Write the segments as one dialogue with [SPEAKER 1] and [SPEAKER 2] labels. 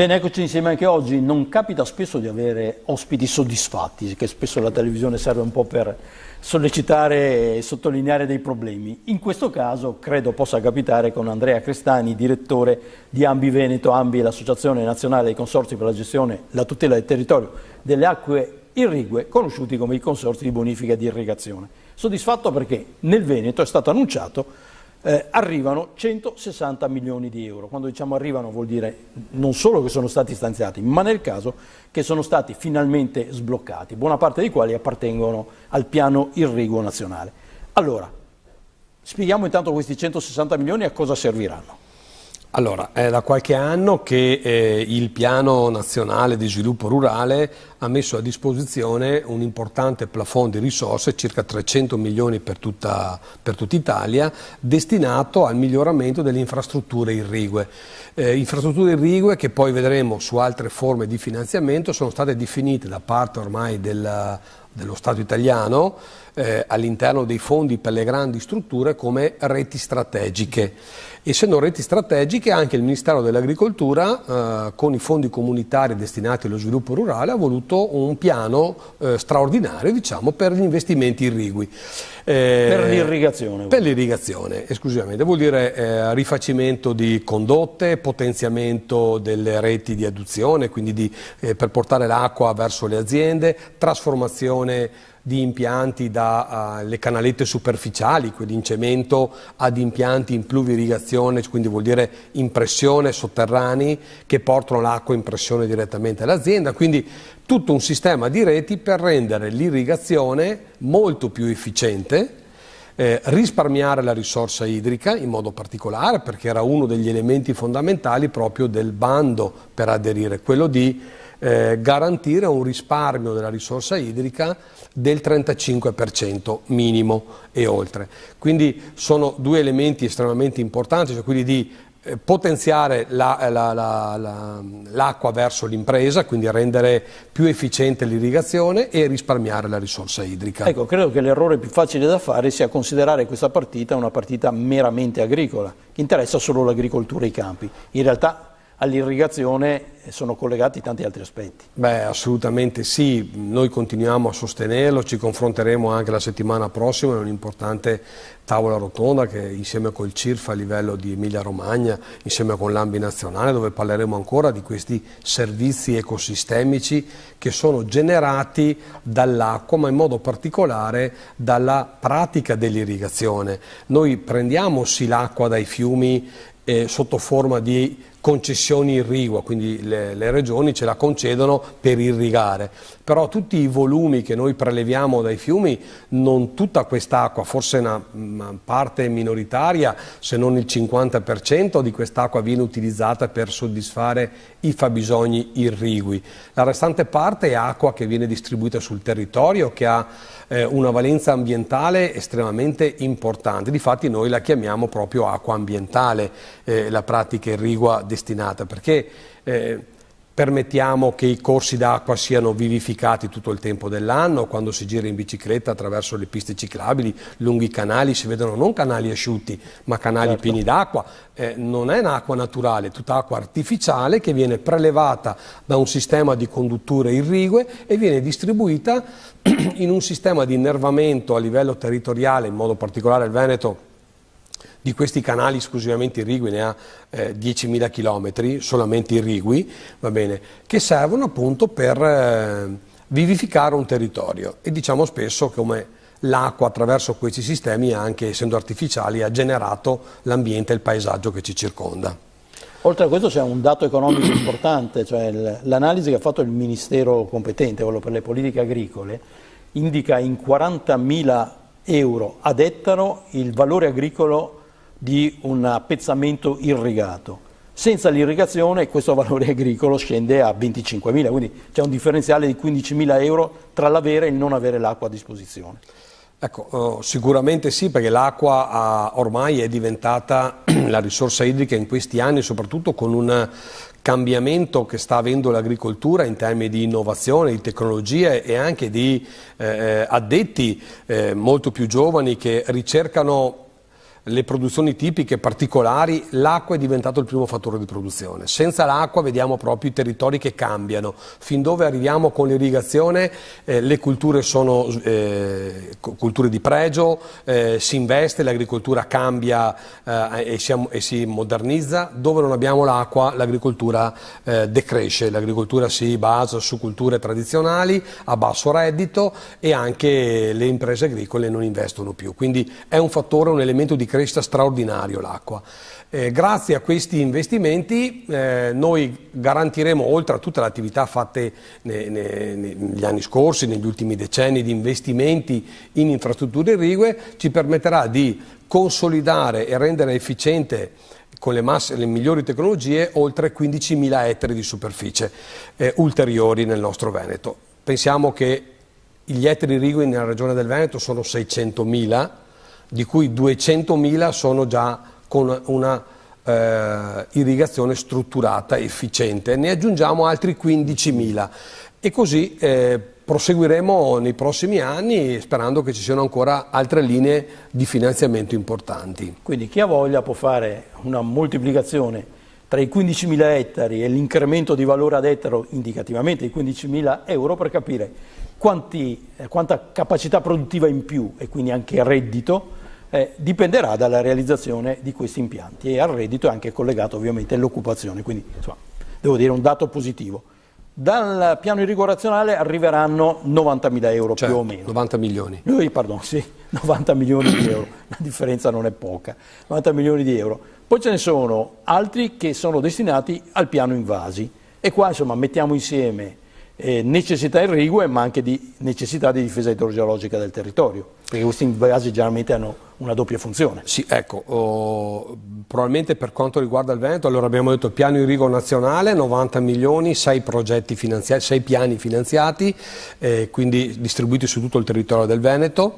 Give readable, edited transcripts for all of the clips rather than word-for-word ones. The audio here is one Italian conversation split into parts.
[SPEAKER 1] Bene, eccoci insieme anche oggi. Non capita spesso di avere ospiti soddisfatti, che spesso la televisione serve un po' per sollecitare e sottolineare dei problemi. In questo caso credo possa capitare con Andrea Crestani, direttore di Ambi Veneto. Ambi è l'Associazione Nazionale dei Consorzi per la gestione e la tutela del territorio delle acque irrigue, conosciuti come i consorzi di bonifica e di irrigazione. Soddisfatto perché nel Veneto è stato annunciato arrivano 160 milioni di euro. Quando diciamo arrivano vuol dire non solo che sono stati stanziati, ma nel caso che sono stati finalmente sbloccati, buona parte dei quali appartengono al piano irriguo nazionale. Allora, spieghiamo intanto questi 160 milioni a cosa serviranno.
[SPEAKER 2] Allora, è da qualche anno che il Piano Nazionale di Sviluppo Rurale ha messo a disposizione un importante plafond di risorse, circa 300 milioni per tutta Italia, destinato al miglioramento delle infrastrutture irrigue. Infrastrutture irrigue che poi vedremo su altre forme di finanziamento sono state definite da parte ormai dello Stato italiano all'interno dei fondi per le grandi strutture come reti strategiche. Essendo reti strategiche, anche il Ministero dell'Agricoltura con i fondi comunitari destinati allo sviluppo rurale ha voluto un piano straordinario, diciamo, per gli investimenti irrigui.
[SPEAKER 1] Per l'irrigazione?
[SPEAKER 2] Per l'irrigazione esclusivamente, vuol dire rifacimento di condotte, potenziamento delle reti di adduzione, quindi per portare l'acqua verso le aziende, trasformazione di impianti dalle canalette superficiali, quindi in cemento, ad impianti in pluvirigazione, quindi vuol dire impressione sotterranei che portano l'acqua in pressione direttamente all'azienda, quindi tutto un sistema di reti per rendere l'irrigazione molto più efficiente, risparmiare la risorsa idrica in modo particolare, perché era uno degli elementi fondamentali proprio del bando per aderire, quello di garantire un risparmio della risorsa idrica del 35% minimo e oltre. Quindi sono due elementi estremamente importanti, cioè quelli di potenziare l'acqua verso l'impresa, quindi rendere più efficiente l'irrigazione e risparmiare la risorsa idrica.
[SPEAKER 1] Ecco, credo che l'errore più facile da fare sia considerare questa partita una partita meramente agricola, che interessa solo l'agricoltura e i campi. In realtà all'irrigazione sono collegati tanti altri aspetti.
[SPEAKER 2] Beh, assolutamente sì, noi continuiamo a sostenerlo, ci confronteremo anche la settimana prossima in un'importante tavola rotonda che insieme col CIRF a livello di Emilia Romagna, insieme con l'Ambi Nazionale, dove parleremo ancora di questi servizi ecosistemici che sono generati dall'acqua, ma in modo particolare dalla pratica dell'irrigazione. Noi prendiamo sì l'acqua dai fiumi sotto forma di concessioni irrigue, quindi le regioni ce la concedono per irrigare, però tutti i volumi che noi preleviamo dai fiumi, non tutta quest'acqua, forse una parte minoritaria, se non il 50% di quest'acqua viene utilizzata per soddisfare i fabbisogni irrigui. La restante parte è acqua che viene distribuita sul territorio, che ha una valenza ambientale estremamente importante. Difatti noi la chiamiamo proprio acqua ambientale, la pratica irrigua destinata, perché permettiamo che i corsi d'acqua siano vivificati tutto il tempo dell'anno. Quando si gira in bicicletta attraverso le piste ciclabili, lungo i canali si vedono non canali asciutti ma canali pieni d'acqua. Non è un'acqua naturale, è tutta acqua artificiale che viene prelevata da un sistema di condutture irrigue e viene distribuita in un sistema di innervamento a livello territoriale, in modo particolare il Veneto di questi canali esclusivamente irrigui ne ha 10.000 chilometri, solamente irrigui, va bene, che servono appunto per vivificare un territorio, e diciamo spesso come l'acqua attraverso questi sistemi, anche essendo artificiali, ha generato l'ambiente e il paesaggio che ci circonda.
[SPEAKER 1] Oltre a questo c'è un dato economico importante, cioè l'analisi che ha fatto il Ministero competente, quello per le politiche agricole, indica in 40.000 euro ad ettaro il valore agricolo di un appezzamento irrigato. Senza l'irrigazione questo valore agricolo scende a 25.000, quindi c'è un differenziale di 15.000 euro tra l'avere e il non avere l'acqua a disposizione.
[SPEAKER 2] Ecco, sicuramente sì, perché l'acqua ormai è diventata la risorsa idrica in questi anni, soprattutto con un cambiamento che sta avendo l'agricoltura in termini di innovazione, di tecnologie e anche di addetti molto più giovani che ricercano le produzioni tipiche particolari, l'acqua è diventato il primo fattore di produzione. Senza l'acqua vediamo proprio i territori che cambiano. Fin dove arriviamo con l'irrigazione, le culture sono culture di pregio, si investe, l'agricoltura cambia e si modernizza. Dove non abbiamo l'acqua, l'agricoltura decresce, l'agricoltura si basa su culture tradizionali a basso reddito e anche le imprese agricole non investono più. Quindi è un fattore, un elemento di crescita straordinario l'acqua. Grazie a questi investimenti noi garantiremo, oltre a tutte le attività fatte negli anni scorsi, negli ultimi decenni di investimenti in infrastrutture irrigue, ci permetterà di consolidare e rendere efficiente con le migliori tecnologie oltre 15.000 ettari di superficie ulteriori nel nostro Veneto. Pensiamo che gli ettari irrigui nella regione del Veneto sono 600.000, di cui 200.000 sono già con una irrigazione strutturata, efficiente. Ne aggiungiamo altri 15.000 e così proseguiremo nei prossimi anni sperando che ci siano ancora altre linee di finanziamento importanti.
[SPEAKER 1] Quindi chi ha voglia può fare una moltiplicazione tra i 15.000 ettari e l'incremento di valore ad ettaro indicativamente di 15.000 euro per capire quanta capacità produttiva in più e quindi anche reddito dipenderà dalla realizzazione di questi impianti, e al reddito è anche collegato ovviamente l'occupazione, quindi insomma, devo dire un dato positivo. Dal piano irriguo razionale arriveranno 90.000 euro,
[SPEAKER 2] cioè,
[SPEAKER 1] più o meno.
[SPEAKER 2] 90 milioni.
[SPEAKER 1] 90 milioni di euro, la differenza non è poca, 90 milioni di euro. Poi ce ne sono altri che sono destinati al piano invasi e qua insomma mettiamo insieme necessità irrigue ma anche di necessità di difesa idrogeologica del territorio, perché questi invasi generalmente hanno una doppia funzione.
[SPEAKER 2] Sì, ecco, probabilmente per quanto riguarda il Veneto, allora abbiamo detto piano irrigo nazionale, 90 milioni, 6 progetti finanziati, 6 piani finanziati, quindi distribuiti su tutto il territorio del Veneto,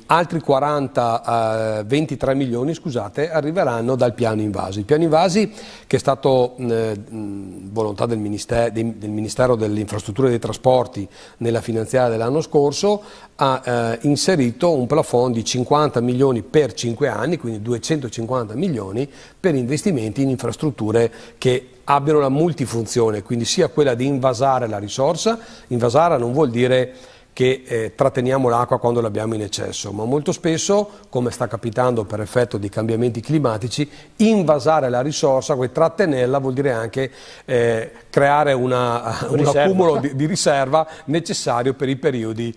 [SPEAKER 2] altri 23 milioni, scusate, arriveranno dal piano invasi. Il piano invasi, che è stato volontà del Ministero delle Infrastrutture e dei Trasporti nella finanziaria dell'anno scorso, ha inserito un plafond di 50 milioni per 5 anni, quindi 250 milioni per investimenti in infrastrutture che abbiano la multifunzione, quindi sia quella di invasare la risorsa. Invasare non vuol dire che tratteniamo l'acqua quando l'abbiamo in eccesso, ma molto spesso, come sta capitando per effetto di cambiamenti climatici, invasare la risorsa, trattenerla, vuol dire anche creare un accumulo di riserva necessario per i periodi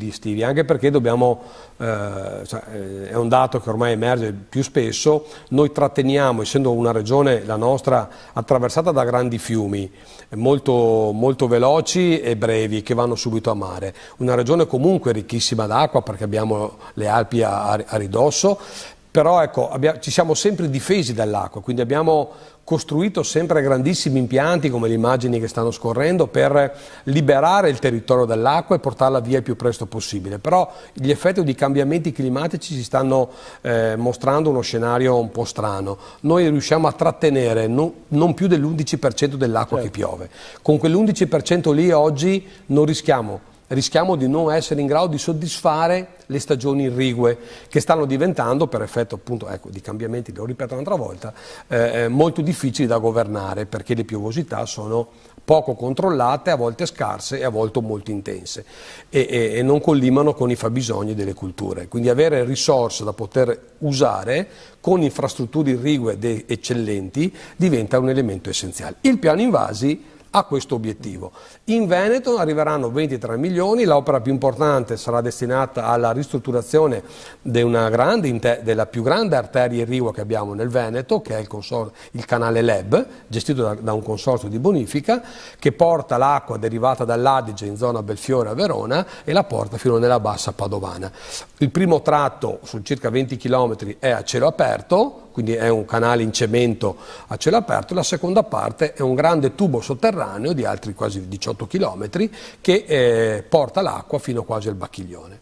[SPEAKER 2] estivi, anche perché dobbiamo, è un dato che ormai emerge più spesso, noi tratteniamo, essendo una regione, la nostra, attraversata da grandi fiumi, molto, molto veloci e brevi, che vanno subito a mare. Una regione comunque ricchissima d'acqua perché abbiamo le Alpi a ridosso, però ecco, ci siamo sempre difesi dall'acqua, quindi abbiamo costruito sempre grandissimi impianti come le immagini che stanno scorrendo per liberare il territorio dall'acqua e portarla via il più presto possibile, però gli effetti di cambiamenti climatici si stanno mostrando uno scenario un po' strano. Noi riusciamo a trattenere non più dell'11% dell'acqua che piove, con quell'11% lì oggi non rischiamo di non essere in grado di soddisfare le stagioni irrigue, che stanno diventando, per effetto appunto di cambiamenti, lo ripeto un'altra volta, molto difficili da governare, perché le piovosità sono poco controllate, a volte scarse e a volte molto intense e non collimano con i fabbisogni delle culture. Quindi avere risorse da poter usare con infrastrutture irrigue eccellenti diventa un elemento essenziale. Il piano invasi ha questo obiettivo. In Veneto arriveranno 23 milioni, l'opera più importante sarà destinata alla ristrutturazione della più grande arteria irrigua che abbiamo nel Veneto, che è il canale Leb, gestito da un consorzio di bonifica, che porta l'acqua derivata dall'Adige in zona Belfiore a Verona e la porta fino nella bassa padovana. Il primo tratto, su circa 20 km, è a cielo aperto, quindi è un canale in cemento a cielo aperto, la seconda parte è un grande tubo sotterraneo di altri quasi 18 km che porta l'acqua fino quasi al Bacchiglione.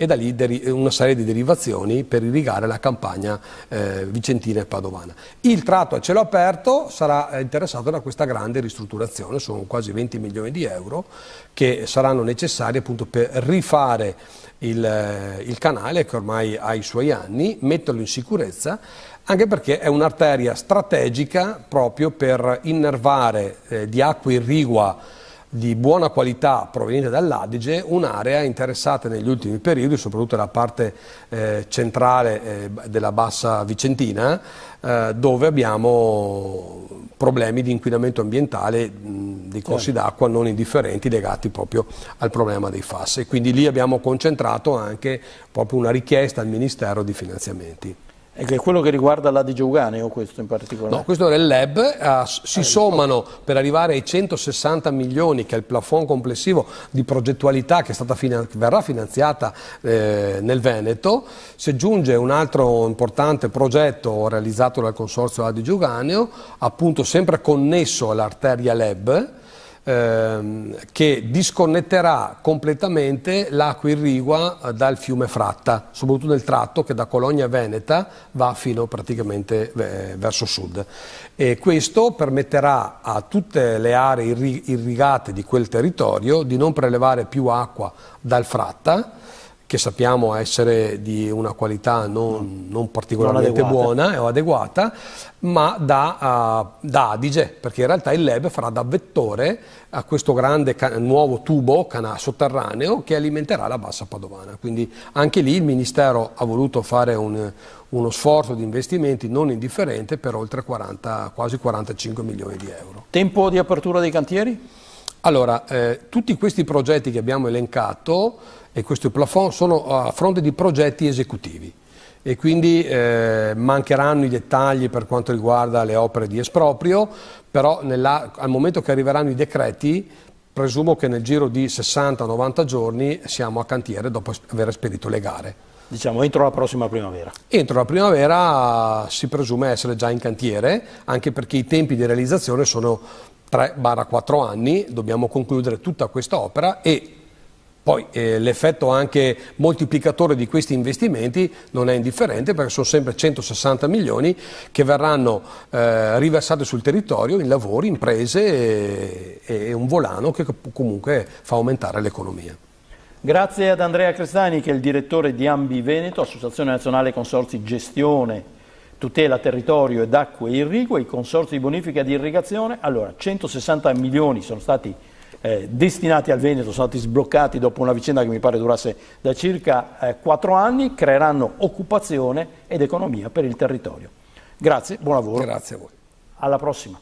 [SPEAKER 2] e da lì una serie di derivazioni per irrigare la campagna vicentina e padovana. Il tratto a cielo aperto sarà interessato da questa grande ristrutturazione, sono quasi 20 milioni di euro che saranno necessari appunto per rifare il canale che ormai ha i suoi anni, metterlo in sicurezza, anche perché è un'arteria strategica proprio per innervare di acqua irrigua di buona qualità proveniente dall'Adige un'area interessata negli ultimi periodi, soprattutto nella parte centrale della bassa vicentina, dove abbiamo problemi di inquinamento ambientale dei corsi d'acqua non indifferenti legati proprio al problema dei FAS, e quindi lì abbiamo concentrato anche proprio una richiesta al Ministero di finanziamenti.
[SPEAKER 1] E che è quello che riguarda l'Adige Euganeo, questo in particolare?
[SPEAKER 2] No, questo è il LEB, si sommano per arrivare ai 160 milioni che è il plafond complessivo di progettualità che verrà finanziata nel Veneto. Si aggiunge un altro importante progetto realizzato dal Consorzio Adige Euganeo, appunto sempre connesso all'arteria LEB, che disconnetterà completamente l'acqua irrigua dal fiume Fratta, soprattutto nel tratto che da Cologna Veneta va fino praticamente verso sud. E questo permetterà a tutte le aree irrigate di quel territorio di non prelevare più acqua dal Fratta, che sappiamo essere di una qualità non particolarmente buona o adeguata, ma da Adige, perché in realtà il LEB farà da vettore a questo grande nuovo tubo sotterraneo che alimenterà la bassa padovana. Quindi anche lì il Ministero ha voluto fare uno sforzo di investimenti non indifferente per oltre quasi 45 milioni di euro.
[SPEAKER 1] Tempo di apertura dei cantieri?
[SPEAKER 2] Allora, tutti questi progetti che abbiamo elencato e questo plafond sono a fronte di progetti esecutivi e quindi mancheranno i dettagli per quanto riguarda le opere di esproprio, però al momento che arriveranno i decreti presumo che nel giro di 60-90 giorni siamo a cantiere dopo aver esperito le gare.
[SPEAKER 1] Diciamo entro la prossima primavera.
[SPEAKER 2] Entro la primavera si presume essere già in cantiere, anche perché i tempi di realizzazione sono 3-4 anni, dobbiamo concludere tutta questa opera e poi l'effetto anche moltiplicatore di questi investimenti non è indifferente, perché sono sempre 160 milioni che verranno riversati sul territorio in lavori, imprese e un volano che comunque fa aumentare l'economia.
[SPEAKER 1] Grazie ad Andrea Crestani, che è il direttore di Ambi Veneto, Associazione Nazionale Consorzi Gestione, Tutela Territorio ed Acque Irrigue, i consorzi di bonifica di irrigazione. Allora, 160 milioni sono stati destinati al Veneto, sono stati sbloccati dopo una vicenda che mi pare durasse da circa 4 anni, creeranno occupazione ed economia per il territorio. Grazie, buon lavoro.
[SPEAKER 2] Grazie a voi.
[SPEAKER 1] Alla prossima.